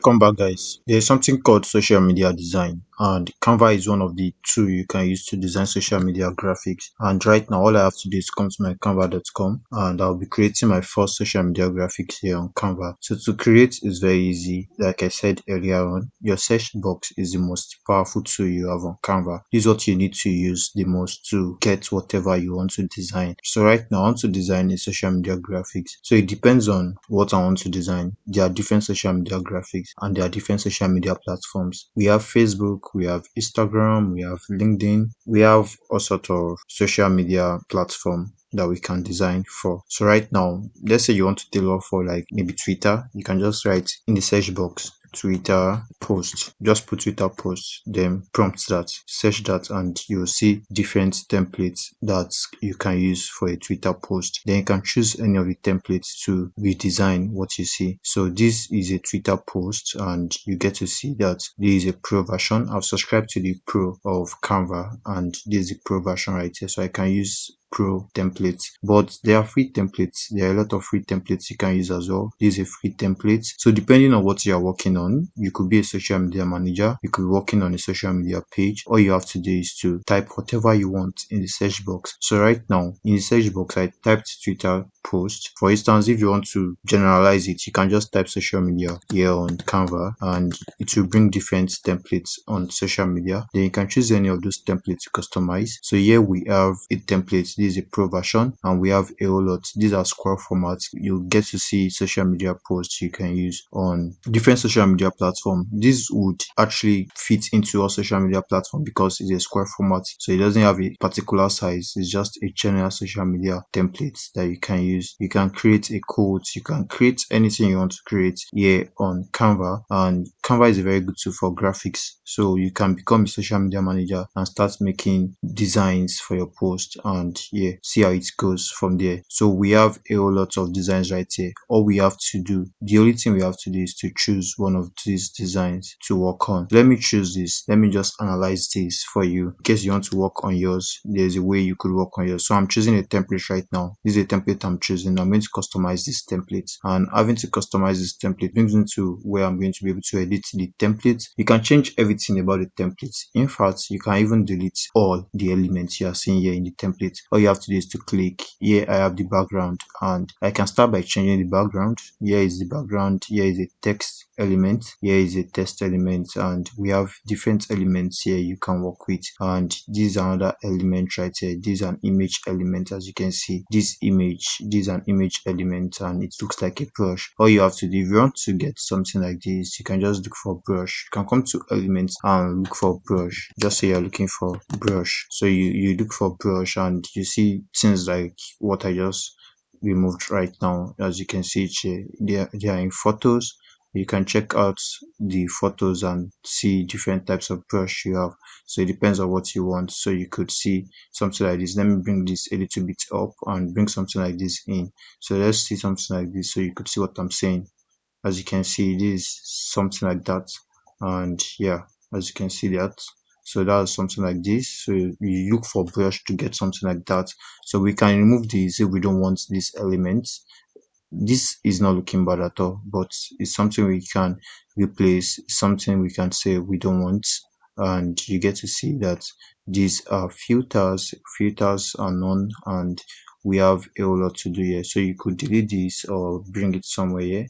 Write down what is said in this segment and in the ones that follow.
Welcome back, guys. There's something called social media design, and Canva is one of the two you can use to design social media graphics. And right now, all I have to do is come to my canva.com, and I'll be creating my first social media graphics here on Canva. So to create is very easy. Like I said earlier on, your search box is the most powerful tool you have on Canva. This is what you need to use the most to get whatever you want to design. So right now, I want to design a social media graphics. So it depends on what I want to design. There are different social media graphics and there are different social media platforms. We have Facebook, we have Instagram, we have LinkedIn, we have all sort of social media platform that we can design for. So right now, let's say you want to tailor for like maybe Twitter, you can just write in the search box Twitter post. Just put Twitter post, then prompt that, search that, and you'll see different templates that you can use for a Twitter post. Then you can choose any of the templates to redesign what you see. So this is a Twitter post, and you get to see that this is a pro version. I've subscribed to the pro of Canva, and this is the pro version right here. So I can use pro templates, but there are free templates. There are a lot of free templates you can use as well. This is a free template. So depending on what you are working on, you could be a social media manager, you could be working on a social media page. All you have to do is to type whatever you want in the search box. So right now in the search box, I typed Twitter post. For instance, if you want to generalize it, you can just type social media here on Canva, and it will bring different templates on social media. Then you can choose any of those templates to customize. So here we have a template. This is a pro version, and we have a whole lot. These are scroll formats. You get to see social media posts you can use on different social media platform. This would actually fit into our social media platform because it's a square format, so it doesn't have a particular size. It's just a general social media template that you can use. You can create a quote, you can create anything you want to create here on Canva, and Canva is a very good tool for graphics. So you can become a social media manager and start making designs for your post, and yeah, see how it goes from there. So we have a whole lot of designs right here. All we have to do, the only thing we have to do is to choose one of these designs to work on. Let me choose this. Let me just analyze this for you. In case you want to work on yours, there's a way you could work on yours. So I'm choosing a template right now. This is a template I'm choosing. I'm going to customize this template, and having to customize this template brings me to where I'm going to be able to edit the template. You can change everything about the template. In fact, you can even delete all the elements you are seeing here in the template. All you have to do is to click. Here I have the background, and I can start by changing the background. Here is the background. Here is a text element, here is a text element, and we have different elements here you can work with. And this is another element right here. This is an image element. As you can see, this is an image element, and it looks like a brush. All you have to do, if you want to get something like this, you can just look for brush. You can come to elements and look for brush. Just say you're looking for brush, so you look for brush, and you see things like what I just removed right now. As you can see here, they are in photos. You can check out the photos and see different types of brush you have. So it depends on what you want. So you could see something like this. Let me bring this a little bit up and bring something like this in. So let's see something like this so you could see what I'm saying. As you can see, this is something like that. And yeah, as you can see that. So that's something like this. So you look for brush to get something like that. So we can remove these if we don't want these elements. This is not looking bad at all, but it's something we can replace, something we can say we don't want. And you get to see that these are filters are none, and we have a whole lot to do here. So you could delete this or bring it somewhere here.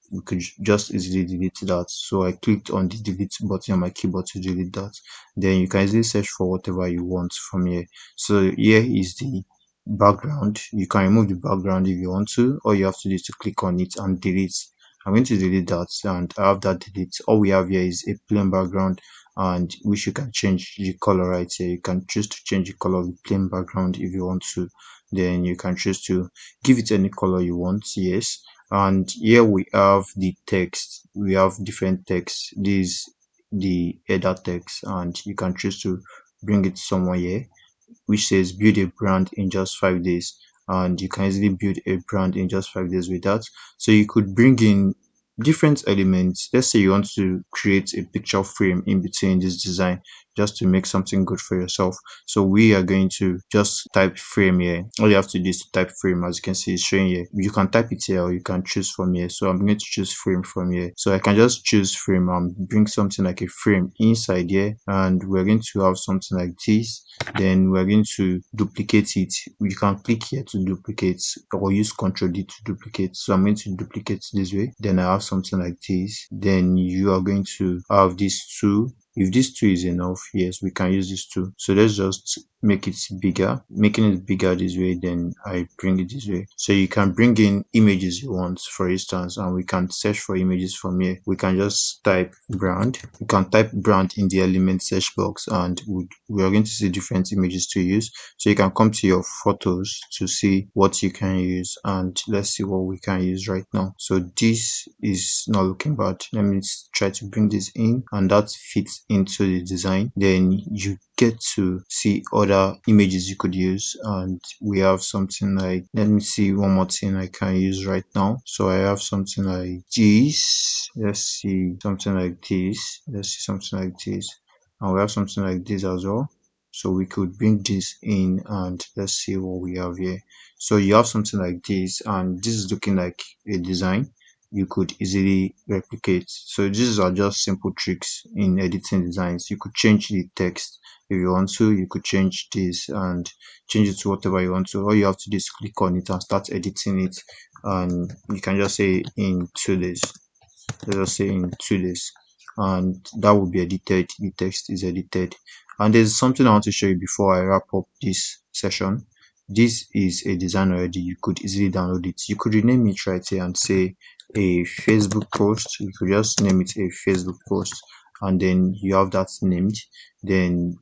You could just easily delete that. So I clicked on the delete button on my keyboard to delete that. Then you can easily search for whatever you want from here. So here is the background. You can remove the background if you want to. All you have to do is to click on it and delete. I'm going to delete that, and I have that delete. All we have here is a plain background, and which you can change the color right here. You can choose to change the color of the plain background if you want to. Then you can choose to give it any color you want. Yes. And here we have the text. We have different text. This the header text, and you can choose to bring it somewhere here which says build a brand in just 5 days, and you can easily build a brand in just 5 days with that. So you could bring in different elements. Let's say you want to create a picture frame in between this design. just to make something good for yourself. So we are going to just type frame here. All you have to do is to type frame. As you can see, it's showing here. You can type it here or you can choose from here. So I'm going to choose frame from here. So I can just choose frame and bring something like a frame inside here, and we're going to have something like this. Then we're going to duplicate it. You can click here to duplicate or use Ctrl D to duplicate. So I'm going to duplicate this way. Then I have something like this. Then you are going to have these two. If this two is enough, yes, we can use this two. So let's just make it bigger. Making it bigger this way, then I bring it this way. So you can bring in images you want, for instance, and we can search for images from here. We can just type brand. You can type brand in the element search box, and we are going to see different images to use. So you can come to your photos to see what you can use, and let's see what we can use right now. So this is not looking bad. Let me try to bring this in, and that fits into the design. Then you get to see other images you could use, and we have something like, let me see one more thing I can use right now. So I have something like this. Let's see something like this. Let's see something like this, and we have something like this as well. So we could bring this in, and let's see what we have here. So you have something like this, and this is looking like a design you could easily replicate. So these are just simple tricks in editing designs. You could change the text if you want to. You could change this and change it to whatever you want to. All you have to do is click on it and start editing it, and you can just say in 2 days. Let us say in 2 days, and that will be edited. The text is edited. And there's something I want to show you before I wrap up this session. This is a design already. You could easily download it. You could rename it right here and say a Facebook post. You could just name it a Facebook post, and then you have that named. Then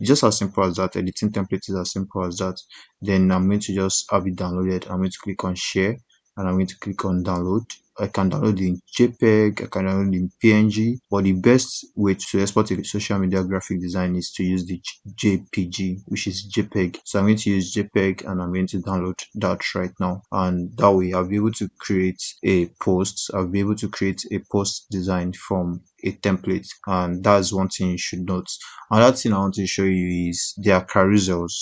just as simple as that. Editing template is as simple as that. Then I'm going to just have it downloaded. I'm going to click on share, and I'm going to click on download. I can download it in JPEG, I can download it in PNG, but the best way to export a social media graphic design is to use the JPG, which is JPEG. So I'm going to use JPEG, and I'm going to download that right now. And that way I'll be able to create a post. I'll be able to create a post design from a template, and that's one thing you should note. Another thing I want to show you is their carousels.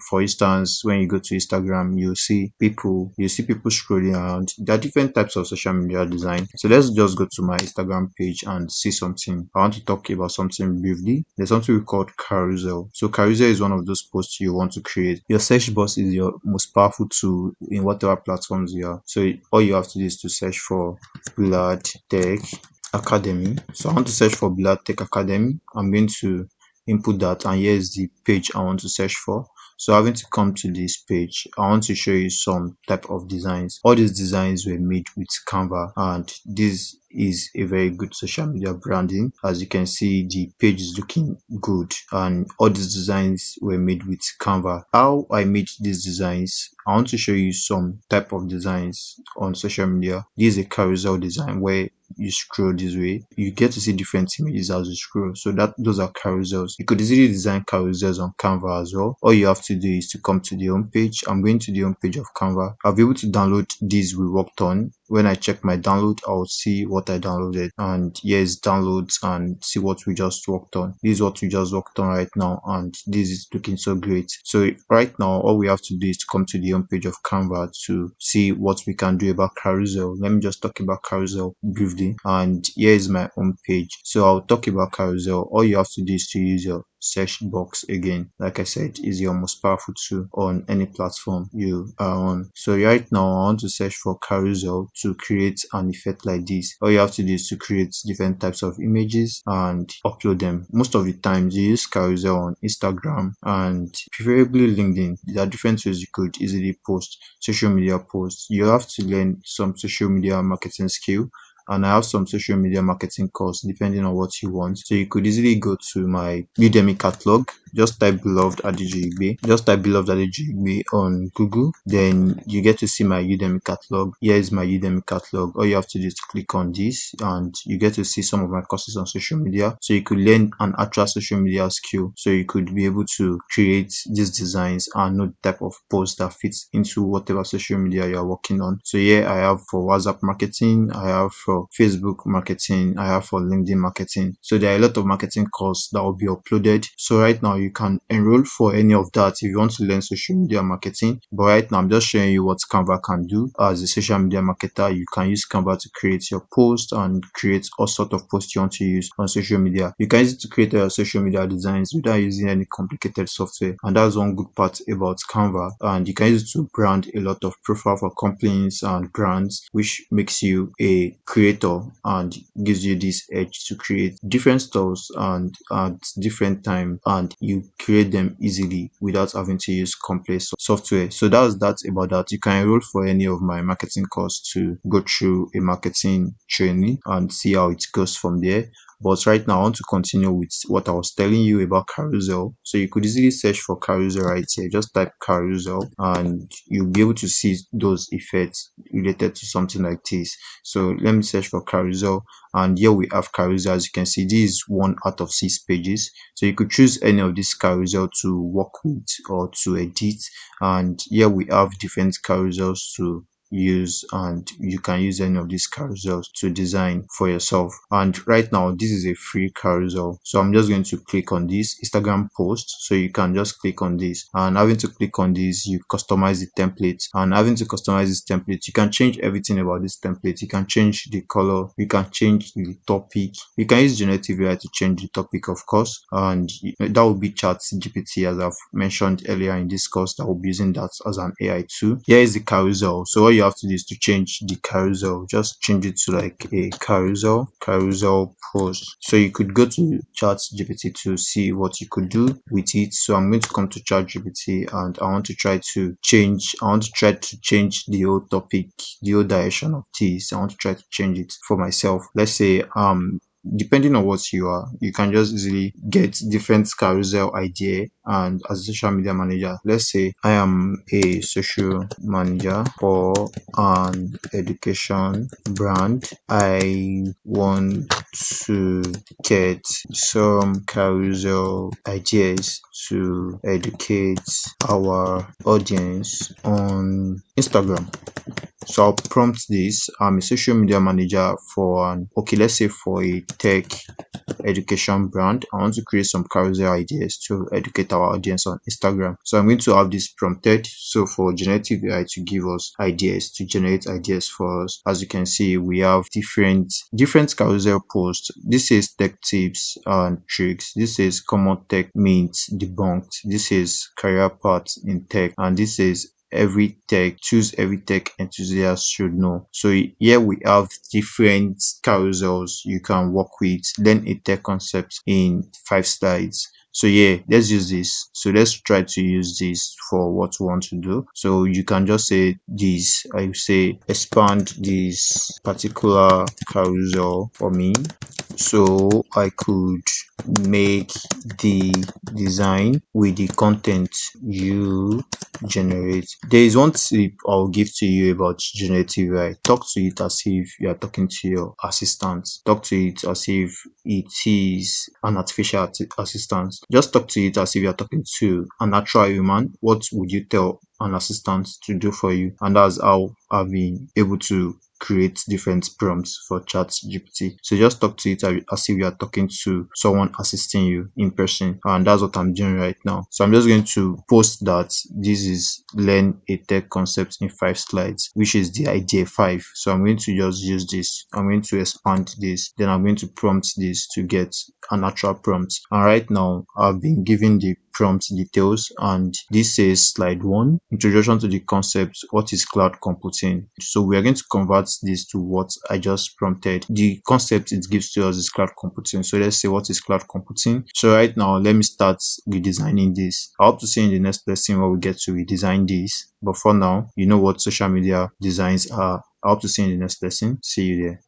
For instance, when you go to Instagram, you see people scrolling around. There are different types of social media design. So let's just go to my Instagram page and see something. I want to talk about something briefly. There's something we call carousel. So carousel is one of those posts you want to create. Your search box is your most powerful tool in whatever platforms you are. So all you have to do is to search for Blood Tech Academy. So I want to search for Blood Tech Academy. I'm going to input that, and here's the page I want to search for. So having to come to this page, I want to show you some type of designs. All these designs were made with Canva, and this is a very good social media branding. As you can see, the page is looking good, and all these designs were made with Canva. How I made these designs, I want to show you some type of designs on social media. This is a carousel design where you scroll this way, you get to see different images as you scroll. So those are carousels. You could easily design carousels on Canva as well. All you have to do is to come to the home page. I'm going to the home page of Canva. I'll be able to download these we worked on. When I check my download, I'll see what I downloaded, and here's downloads, and see what we just worked on. This is what we just worked on right now, and this is looking so great. So right now, all we have to do is to come to the home page of Canva to see what we can do about carousel. Let me just talk about carousel briefly, and here is my home page. So I'll talk about carousel. All you have to do is to use your search box again. Like I said, is your most powerful tool on any platform you are on. So right now I want to search for carousel to create an effect like this. All you have to do is to create different types of images and upload them. Most of the times you use carousel on Instagram and preferably LinkedIn. There are different ways you could easily post social media posts. You have to learn some social media marketing skill, and I have some social media marketing course depending on what you want. So you could easily go to my Udemy catalog. Just type beloved Adijigbe. Just type beloved Adijigbe on Google. Then you get to see my Udemy catalog. Here is my Udemy catalog. All you have to do is to click on this, and you get to see some of my courses on social media. So you could learn an actual social media skill. So you could be able to create these designs and know the type of post that fits into whatever social media you are working on. So here I have for WhatsApp marketing. I have for for Facebook marketing, I have for LinkedIn marketing. So there are a lot of marketing courses that will be uploaded. So right now you can enroll for any of that if you want to learn social media marketing. But right now I'm just showing you what Canva can do. As a social media marketer, you can use Canva to create your post and create all sort of posts you want to use on social media. You can use it to create your social media designs without using any complicated software, and that's one good part about Canva. And you can use it to brand a lot of profile for companies and brands, which makes you a creator and gives you this edge to create different stores and at different time, and you create them easily without having to use complex software. So that's about that. You can enroll for any of my marketing course to go through a marketing training and see how it goes from there. But right now, I want to continue with what I was telling you about carousel. So you could easily search for carousel right here. Just type carousel and you'll be able to see those effects related to something like this. So let me search for carousel, and here we have carousel. As you can see, this is 1 out of 6 pages. So you could choose any of this carousel to work with or to edit. And here we have different carousels to use, and you can use any of these carousels to design for yourself. And right now this is a free carousel, so I'm just going to click on this Instagram post. So you can just click on this, and having to click on this, you customize the template. And having to customize this template, you can change everything about this template. You can change the color, you can change the topic, you can use generative AI to change the topic, of course, and that will be chat GPT, as I've mentioned earlier in this course, that will be using that as an AI tool. Here is the carousel. So what you have to do is to change the carousel. Just change it to like a carousel post. So you could go to chat GPT to see what you could do with it. So I'm going to come to chat GPT, and I want to try to change the whole topic, the whole direction of this. I want to try to change it for myself. Let's say depending on what you are, you can just easily get different carousel idea. And as a social media manager, let's say I am a social manager for an education brand. I want to get some carousel ideas to educate our audience on Instagram. So I'll prompt this. I'm a social media manager for let's say for a tech education brand. I want to create some carousel ideas to educate our audience on Instagram. So I'm going to have this prompted. So for generative AI to give us ideas, to generate ideas for us. As you can see, we have different carousel posts. This is tech tips and tricks. This is common tech myths debunked. This is career paths in tech, and this is every tech enthusiast should know. So here we have different carousels you can work with. Learn a tech concept in 5 slides. So yeah, let's use this. So let's try to use this for what we want to do. So you can just say this. I say expand this particular carousel for me, so I could make the design with the content you generate. There is one tip I'll give to you about generative AI. Talk to it as if you are talking to your assistant. Talk to it as if it is an artificial assistant. Just talk to it as if you are talking to a natural human. What would you tell an assistant to do for you? And that's how I've been able to create different prompts for chat GPT. So just talk to it as if you are talking to someone assisting you in person, and that's what I'm doing right now. So I'm just going to post that this is learn a tech concept in 5 slides, which is the idea 5. So I'm going to just use this. I'm going to expand this, then I'm going to prompt this to get an actual prompt. And right now I've been given the prompt details, and this says slide 1, introduction to the concept, what is cloud computing. So we are going to convert this to what I just prompted. The concept it gives to us is cloud computing. So let's say what is cloud computing. So right now let me start redesigning this. I hope to see in the next lesson where we get to redesign this, but for now you know what social media designs are. I hope to see you in the next lesson. See you there.